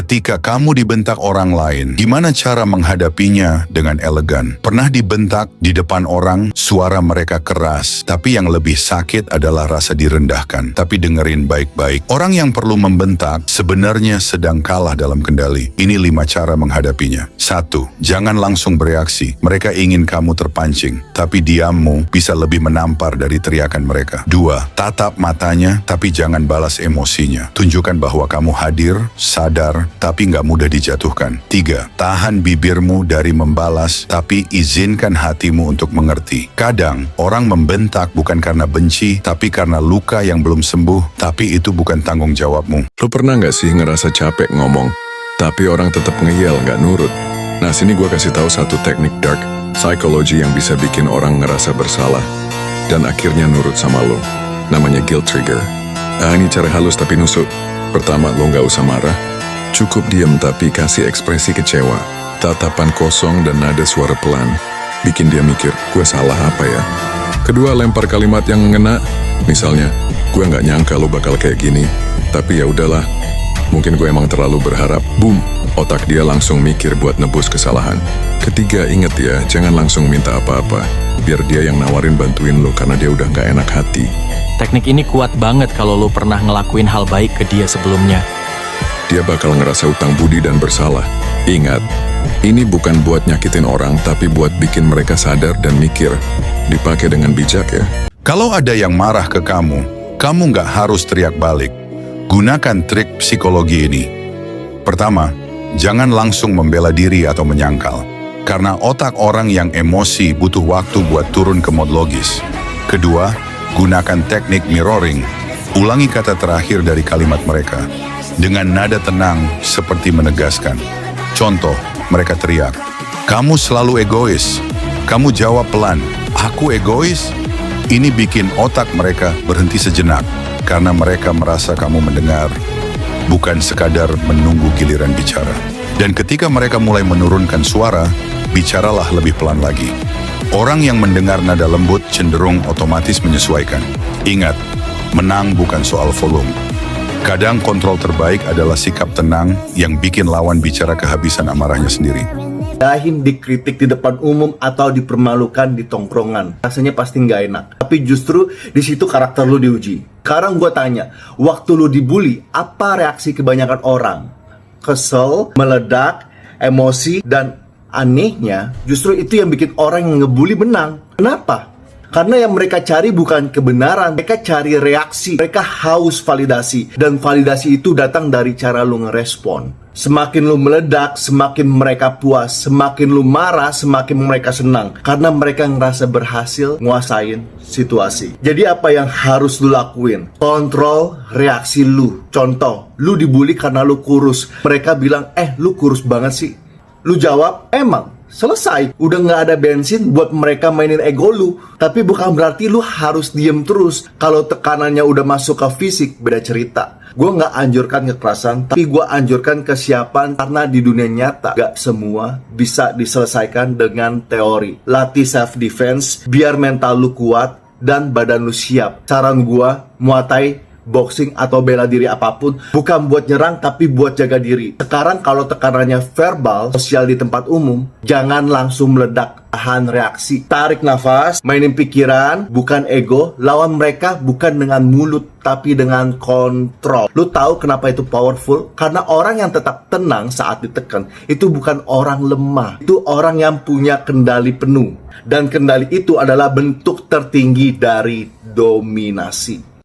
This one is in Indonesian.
Ketika kamu dibentak orang lain, gimana cara menghadapinya dengan elegan? Pernah dibentak di depan orang, suara mereka keras, tapi yang lebih sakit adalah rasa direndahkan. Tapi dengerin baik-baik, orang yang perlu membentak sebenarnya sedang kalah dalam kendali. Ini 5 cara menghadapinya. 1. Jangan langsung bereaksi. Mereka ingin kamu terpancing, tapi diammu bisa lebih menampar dari teriakan mereka. 2. Tatap matanya, tapi jangan balas emosinya. Tunjukkan bahwa kamu hadir, sadar, tapi nggak mudah dijatuhkan. 3. Tahan bibirmu dari membalas, tapi izinkan hatimu untuk mengerti. Kadang, orang membentak bukan karena benci, tapi karena luka yang belum sembuh, tapi itu bukan tanggung jawabmu. Lo pernah nggak sih ngerasa capek ngomong, tapi orang tetap ngeyel nggak nurut? Nah, sini gue kasih tahu satu teknik dark psychology yang bisa bikin orang ngerasa bersalah dan akhirnya nurut sama lo. Namanya guilt trigger. Ini cara halus tapi nusuk. Pertama, lo nggak usah marah. Cukup diem tapi kasih ekspresi kecewa. Tatapan kosong dan nada suara pelan. Bikin dia mikir, gue salah apa ya? Kedua, lempar kalimat yang ngena. Misalnya, gue nggak nyangka lo bakal kayak gini. Tapi ya udahlah, mungkin gue emang terlalu berharap. Boom, otak dia langsung mikir buat nebus kesalahan. Ketiga, inget ya, jangan langsung minta apa-apa. Biar dia yang nawarin bantuin lo karena dia udah nggak enak hati. Teknik ini kuat banget kalau lo pernah ngelakuin hal baik ke dia sebelumnya. Dia bakal ngerasa utang budi dan bersalah. Ingat, ini bukan buat nyakitin orang, tapi buat bikin mereka sadar dan mikir. Dipakai dengan bijak ya. Kalau ada yang marah ke kamu nggak harus teriak balik. Gunakan trik psikologi ini. Pertama, jangan langsung membela diri atau menyangkal. Karena otak orang yang emosi butuh waktu buat turun ke mod logis. Kedua, gunakan teknik mirroring. Ulangi kata terakhir dari kalimat mereka dengan nada tenang seperti menegaskan. Contoh, mereka teriak, "Kamu selalu egois." Kamu jawab pelan, "Aku egois?" Ini bikin otak mereka berhenti sejenak karena mereka merasa kamu mendengar, bukan sekadar menunggu giliran bicara. Dan ketika mereka mulai menurunkan suara, bicaralah lebih pelan lagi. Orang yang mendengar nada lembut cenderung otomatis menyesuaikan. Ingat, menang bukan soal volume. Kadang kontrol terbaik adalah sikap tenang yang bikin lawan bicara kehabisan amarahnya sendiri. Dahin dikritik di depan umum atau dipermalukan di tongkrongan, rasanya pasti nggak enak. Tapi justru di situ karakter lu diuji. Sekarang gue tanya, waktu lu dibully, apa reaksi kebanyakan orang? Kesel, meledak, emosi, dan anehnya, justru itu yang bikin orang yang ngebully menang. Kenapa? Karena yang mereka cari bukan kebenaran, mereka cari reaksi, mereka haus validasi. Dan validasi itu datang dari cara lu ngerespon. Semakin lu meledak, semakin mereka puas. Semakin lu marah, semakin mereka senang. Karena mereka ngerasa berhasil nguasain situasi. Jadi apa yang harus lu lakuin? Kontrol reaksi lu. Contoh, lu dibully karena lu kurus. Mereka bilang, lu kurus banget sih. Lu jawab, emang. Selesai, udah nggak ada bensin buat mereka mainin ego lu. Tapi bukan berarti lu harus diem terus. Kalau tekanannya udah masuk ke fisik, beda cerita. Gue nggak anjurkan kekerasan, tapi gue anjurkan kesiapan. Karena di dunia nyata, gak semua bisa diselesaikan dengan teori. Latih self-defense, biar mental lu kuat dan badan lu siap. Saran gue, Muay Thai, boxing atau bela diri apapun bukan buat nyerang tapi buat jaga diri. Sekarang kalau tekanannya verbal, sosial di tempat umum, jangan langsung meledak, tahan reaksi, tarik nafas, mainin pikiran, bukan ego, lawan mereka bukan dengan mulut tapi dengan kontrol. Lu tahu kenapa itu powerful? Karena orang yang tetap tenang saat ditekan itu bukan orang lemah, itu orang yang punya kendali penuh. Dan kendali itu adalah bentuk tertinggi dari dominasi.